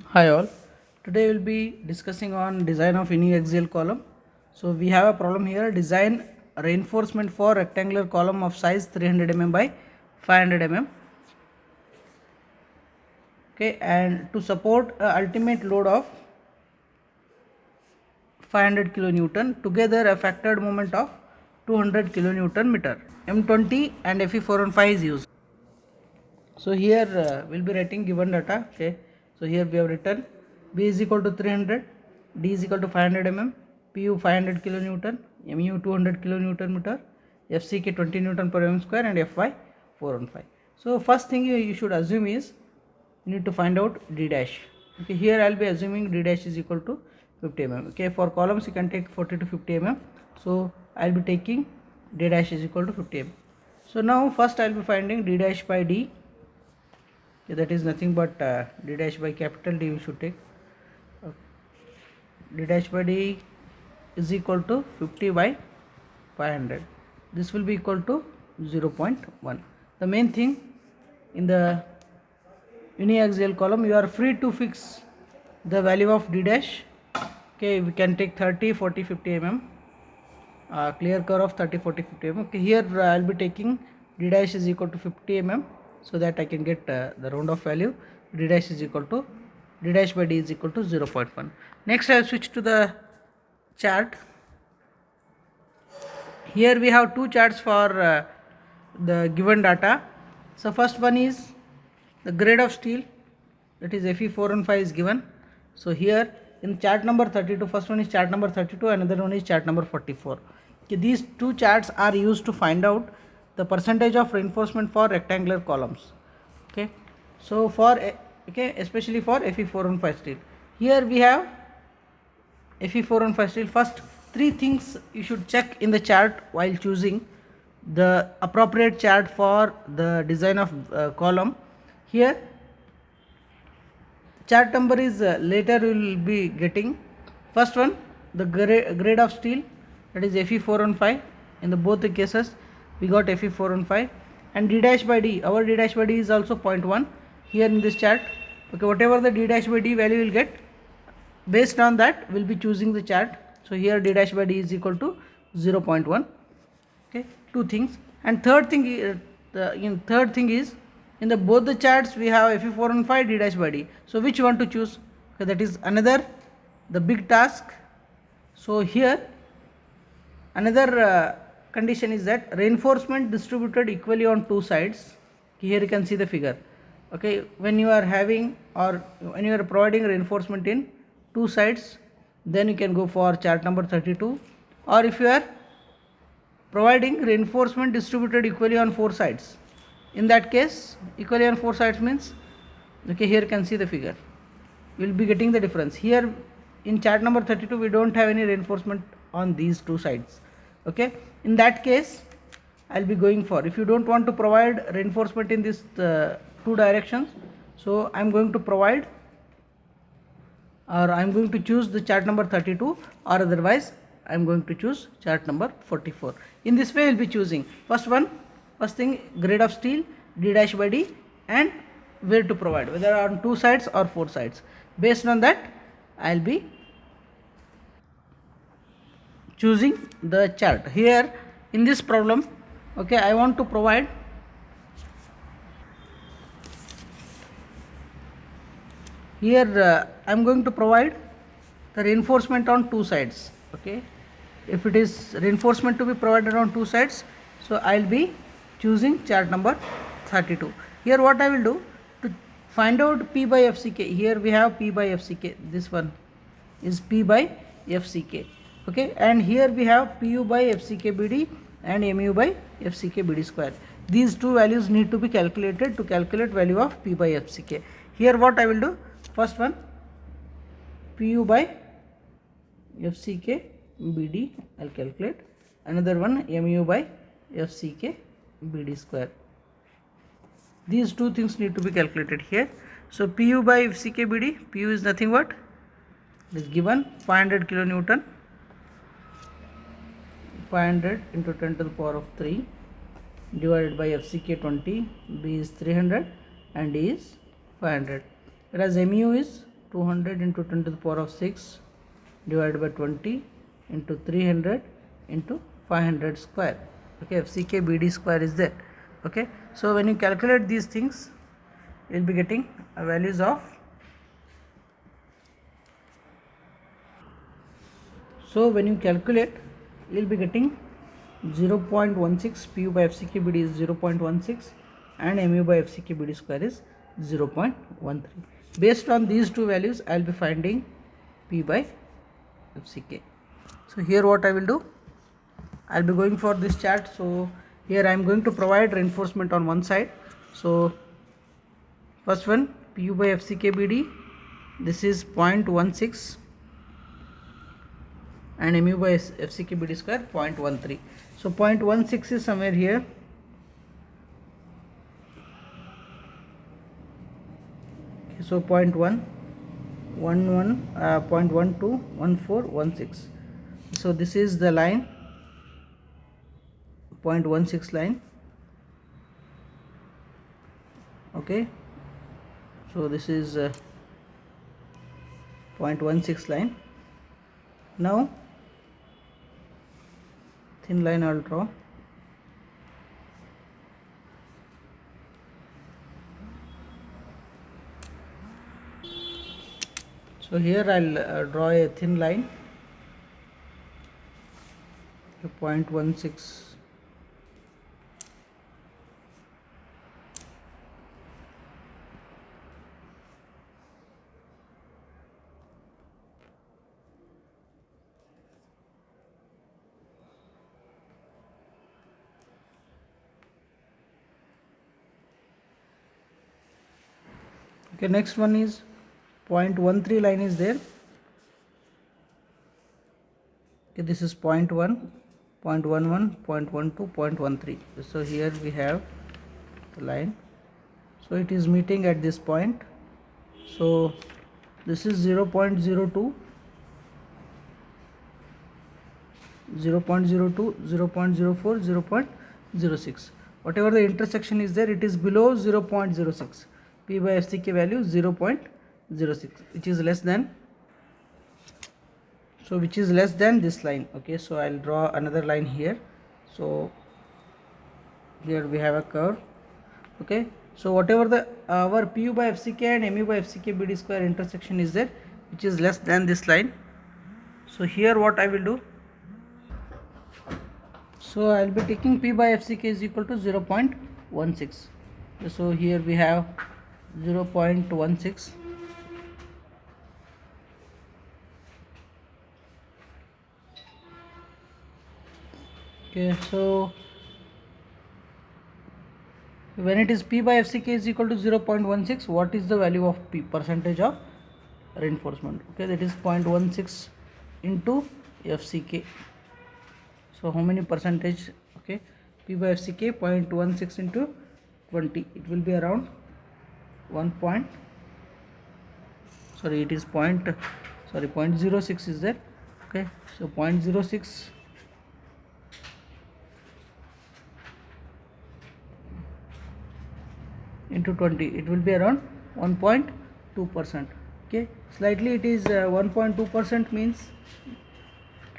Hi all. Today we'll be discussing on design of uniaxial column. So we have a problem here. Design reinforcement for rectangular column of size 300 mm by 500 mm. Okay, and to support a ultimate load of 500 kilonewton, together a factored moment of 200 kilonewton meter. M20 and Fe415 is used. So here we'll be writing given data. Okay, so here we have written B is equal to 300, D is equal to 500 mm, Pu 500 kilonewton, Mu 200 kilonewton meter, FCK 20 newton per mm square, and Fy 415. So first thing you should assume is you need to find out D dash. Okay, here I'll be assuming D dash is equal to 50 mm. Okay, for columns you can take 40 to 50 mm. So I'll be taking D dash is equal to 50 mm. So now first I'll be finding D dash by D. Okay, that is nothing but d dash by capital D we should take. D dash by D is equal to 50 by 500. This will be equal to 0.1. The main thing in the uniaxial column, you are free to fix the value of D dash. Okay, we can take 30, 40, 50 mm. Clear curve of 30, 40, 50 mm. Okay, here I will be taking D dash is equal to 50 mm, so that I can get the round off value. D dash is equal to D dash by D is equal to 0.1. Next I will switch to the chart. Here we have two charts for the given data. So first one is the grade of steel, that is Fe415 is given. So here in chart number 32, first one is chart number 32, another one is chart number 44. Okay, these two charts are used to find out the percentage of reinforcement for rectangular columns. Okay, so for especially for Fe415 steel, here we have Fe415 steel. First three things you should check in the chart while choosing the appropriate chart for the design of column. Here chart number is later you will be getting. First one, the grade of steel, that is Fe415. In the both the cases we got Fe415, and D dash by D, our D dash by D is also 0.1 here in this chart. Okay, whatever the D dash by D value will get, based on that we'll be choosing the chart. So here D dash by D is equal to 0.1. Okay, two things. And third thing is in the both the charts we have Fe415 D dash by D. So which one to choose? Okay, that is another the big task. So here another condition is that reinforcement distributed equally on two sides. Here you can see the figure. Okay, when you are having or when you are providing reinforcement in two sides, then you can go for chart number 32. Or if you are providing reinforcement distributed equally on four sides, in that case equally on four sides means, okay, here you can see the figure, we will be getting the difference. Here in chart number 32 we don't have any reinforcement on these two sides. Okay, in that case I'll be going for, if you don't want to provide reinforcement in this two directions, so I'm going to provide, or I'm going to choose the chart number 32, or otherwise I'm going to choose chart number 44. In this way we'll be choosing first thing grade of steel, D dash by D, and where to provide, whether on two sides or four sides. Based on that I'll be choosing the chart. Here in this problem, okay, I want to provide here I'm going to provide the reinforcement on two sides. Okay, if it is reinforcement to be provided on two sides, so I'll be choosing chart number 32. Here what I will do to find out P by FCK, here we have P by FCK, this one is P by FCK. Okay, and here we have Pu by FCK BD and Mu by FCK BD square. These two values need to be calculated to calculate value of P by FCK. Here what I will do, first one Pu by FCK BD I'll calculate, another one Mu by FCK BD square. These two things need to be calculated here. So Pu by FCK BD, Pu is nothing but, it is given 500 kilonewton, 500 into 10 to the power of 3 divided by FCK 20, B is 300 and D is 500, whereas Mu is 200 into 10 to the power of 6 divided by 20 into 300 into 500 square. Okay, FCK BD square is there. Okay, so when you calculate these things, you will be getting values of, so when you calculate, you will be getting 0.16, PU by FCK BD is 0.16 and MU by FCK BD square is 0.13. Based on these two values, I will be finding P by FCK. So here what I will do, I will be going for this chart. So here I am going to provide reinforcement on one side. So first one, PU by FCK BD, this is 0.16 and MU by FCK BD square 0.13. So 0.16 is somewhere here. Okay, so 0.1, 0.12, 1416. So this is the line, 0.16 line. Okay, so this is 0.16 line. Now thin line I will draw. So here I will draw a thin line, 0.16. Okay, next one is 0.13 line is there. Okay, this is 0.1, 0.11, 0.12, 0.13. So here we have the line. So it is meeting at this point. So this is 0.02, 0.02, 0.04, 0.06. Whatever the intersection is there, it is below 0.06. P by FCK value 0.06, which is less than, so which is less than this line. Okay, so I will draw another line here. So here we have a curve. Okay, so whatever the our PU by FCK and MU by FCK BD square intersection is there, which is less than this line. So here what I will do, so I will be taking P by FCK is equal to 0.16. So here we have 0.16. Okay, so when it is P by FCK is equal to 0.16, what is the value of P, percentage of reinforcement? Okay, that is 0.16 into FCK. So how many percentage? Okay, P by FCK 0.16 into 20, it will be around 1 point, sorry it is 0.06 is there. Okay, so 0.06 into 20, it will be around 1.2%. okay, slightly it is 1.2% means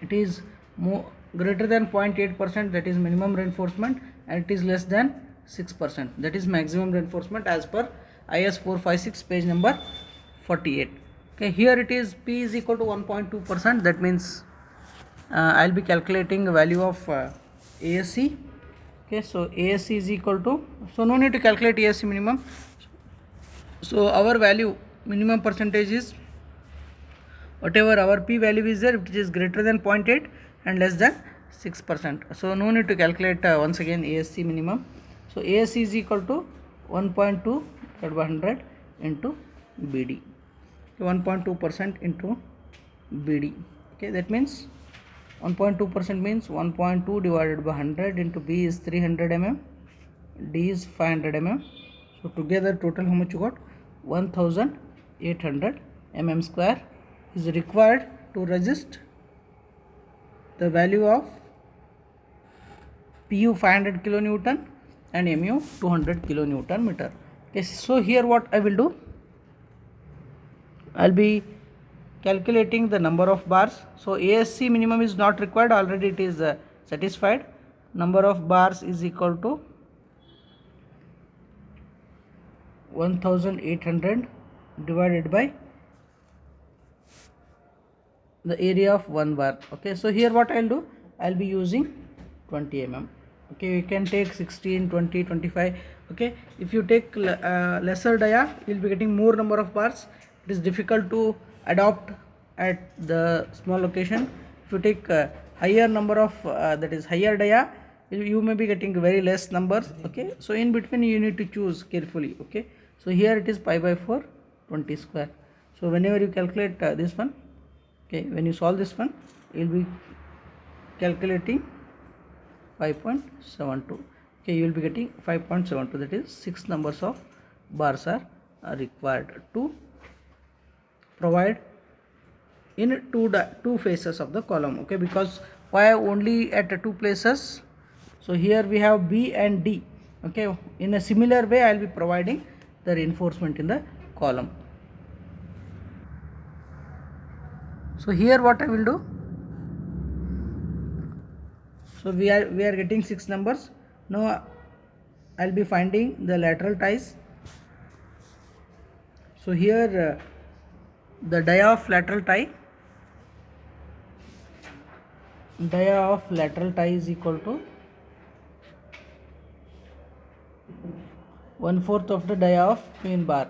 it is more greater than 0.8%, that is minimum reinforcement, and it is less than 6%, that is maximum reinforcement as per IS 456 page number 48. okay, here it is P is equal to 1.2%, that means I will be calculating the value of ASC. okay, so ASC is equal to, so no need to calculate ASC minimum. So our value minimum percentage is whatever our P value is there, which is greater than 0.8 and less than 6%. So no need to calculate once again ASC minimum. So ASC is equal to 1.2 divided by 100 into BD, 1.2% into BD. okay, that means 1.2% means 1.2 divided by 100 into B is 300 mm, D is 500 mm. So together total how much you got? 1800 mm square is required to resist the value of PU 500 kilonewton and MU 200 kilonewton meter. Okay, so here what I will do, I'll be calculating the number of bars. So ASC minimum is not required, already it is satisfied. Number of bars is equal to 1800 divided by the area of one bar. Okay, so here what I'll do, I'll be using 20 mm. Okay, you can take 16, 20, 25. Okay, if you take lesser dia, you'll be getting more number of bars. It is difficult to adopt at the small location. If you take higher number of that is higher dia, you may be getting very less numbers. Okay, so in between you need to choose carefully. Okay, so here it is pi by 4 20 square. So whenever you calculate this one, okay, when you solve this one, you will be calculating 5.72. okay, you will be getting 5.72, that is 6 numbers of bars are required to provide in two faces of the column. Okay, because why only at two places? So here we have B and D. Okay, in a similar way I will be providing the reinforcement in the column. So here what I will do, so we are getting 6 numbers. Now I'll be finding the lateral ties. So here the dia of lateral tie is equal to 1/4 of the dia of main bar.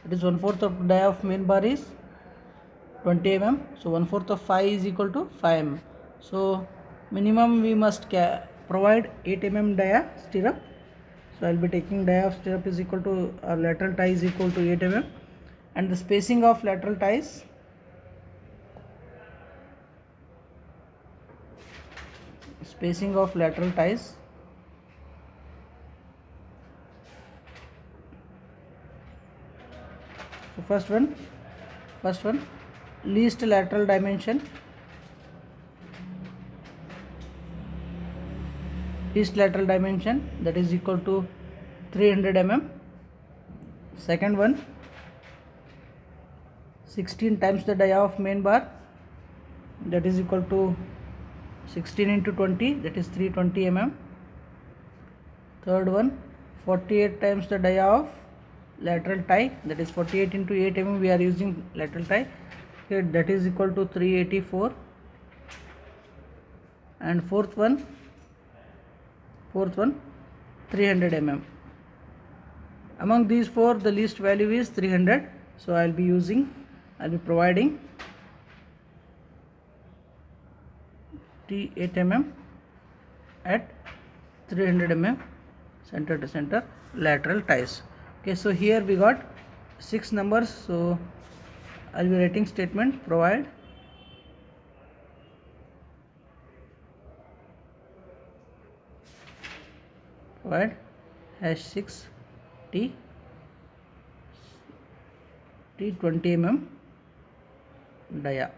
It is 1/4 of the dia of main bar is 20 mm. So 1/4 of 5 is equal to 5 mm. So minimum we must provide 8 mm dia stirrup. So I'll be taking dia of stirrup is equal to lateral tie is equal to 8 mm, and the spacing of lateral ties so first one least lateral dimension that is equal to 300 mm. Second one, 16 times the dia of main bar, that is equal to 16 into 20, that is 320 mm. Third one, 48 times the dia of lateral tie, that is 48 into 8 mm, we are using lateral tie. Okay, that is equal to 384. And fourth one 300 mm. Among these four, the least value is 300. So I'll be providing T8 mm at 300 mm center to center lateral ties. Okay, so here we got 6 numbers. So I'll be writing statement provide #6 T 20 mm dia.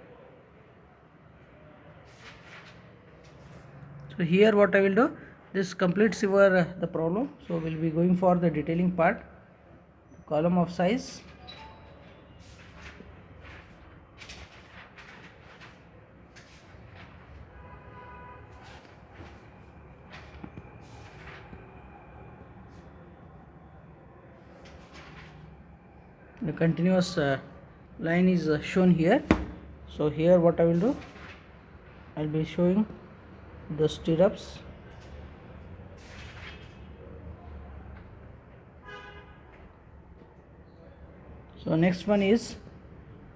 So here what I will do, this completes your the problem. So we'll be going for the detailing part. Column of size, the continuous line is shown here. So here what I will do, I'll be showing the stirrups. So next one is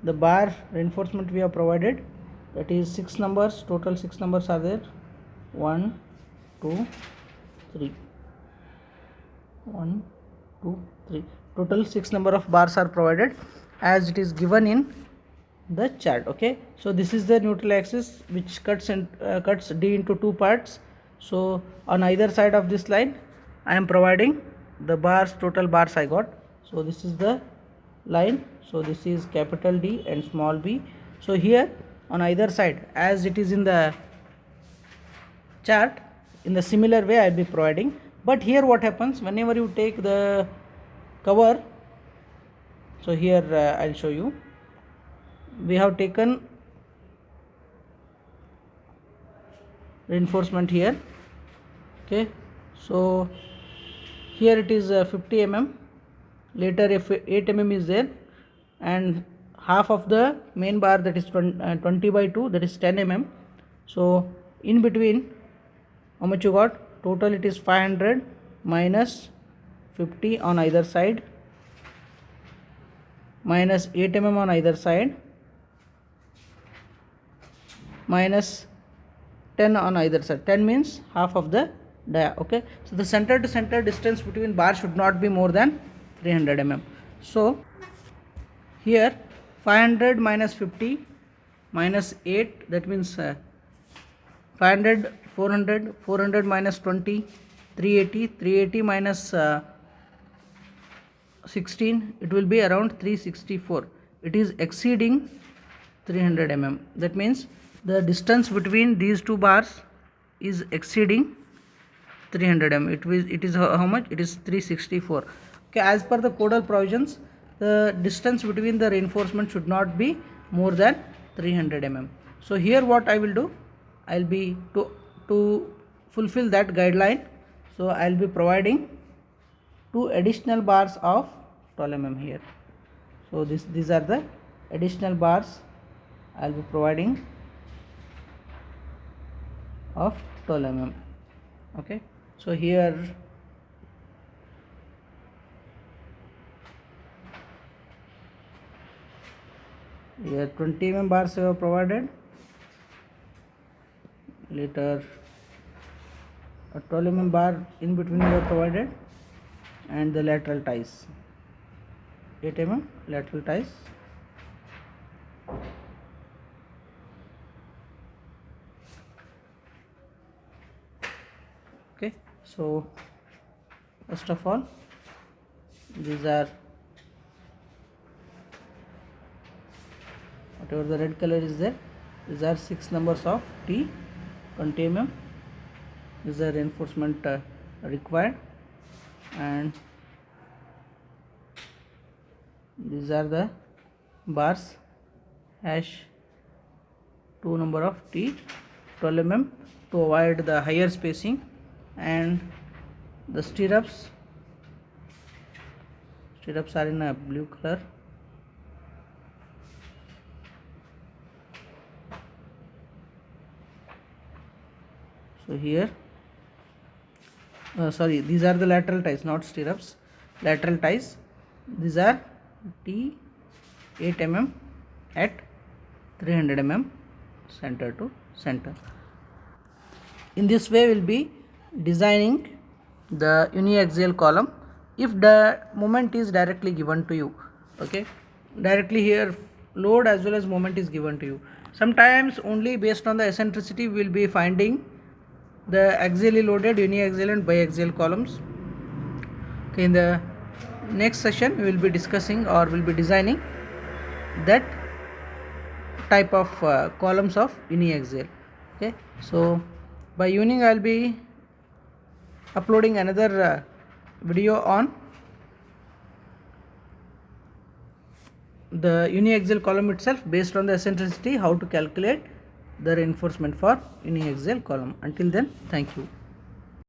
the bar reinforcement we have provided, that is 6 numbers, total 6 numbers are there, 1 2 3 1 2 3, total 6 number of bars are provided as it is given in the chart. Okay, so this is the neutral axis which cuts D into two parts. So on either side of this line I am providing the bars, total bars I got. So this is the line, so this is capital D and small b. So here on either side, as it is in the chart, in the similar way I will be providing. But here what happens, whenever you take the cover, so here I'll show you. we have taken reinforcement here. Okay, so here it is 50 mm, later if 8 mm is there, and half of the main bar, that is 20 by 2, that is 10 mm. So in between, how much you got? Total it is 500 minus 50 on either side, minus 8 mm on either side, minus 10 on either side. 10 means half of the dia. Okay, so the center to center distance between bars should not be more than 300 mm. So here 500 minus 50 minus 8, that means 500, 400, 400 minus 20, 380, 380 minus 16, it will be around 364. It is exceeding 300 mm. That means the distance between these two bars is exceeding 300 mm. It is how much? It is 364. Okay, as per the codal provisions, the distance between the reinforcement should not be more than 300 mm. So here what I will do, I'll be to fulfill that guideline, so I'll be providing 2 additional bars of 12 mm here. So these are the additional bars I'll be providing of 12 mm. Okay, so here here 20 mm bars we have provided, later a 12 mm bar in between we have provided, and the lateral ties 8 mm lateral ties. Okay, so first of all, these are, whatever the red color is there, these are 6 numbers of T 20 mm. This is the reinforcement required, and these are the bars hash 2 number of T 12 mm to avoid the higher spacing, and the stirrups are in a blue color. So here sorry, these are the lateral ties, not stirrups, lateral ties. These are T 8 mm at 300 mm center to center. In this way we will be designing the uniaxial column if the moment is directly given to you. Okay, directly here load as well as moment is given to you. Sometimes only based on the eccentricity we will be finding the axially loaded uniaxial and biaxial columns. Okay, in the next session we will be discussing or will be designing that type of columns of uniaxial. Okay, so by evening I will be uploading another video on the uniaxial column itself based on the eccentricity, how to calculate the reinforcement for uniaxial column. Until then, thank you.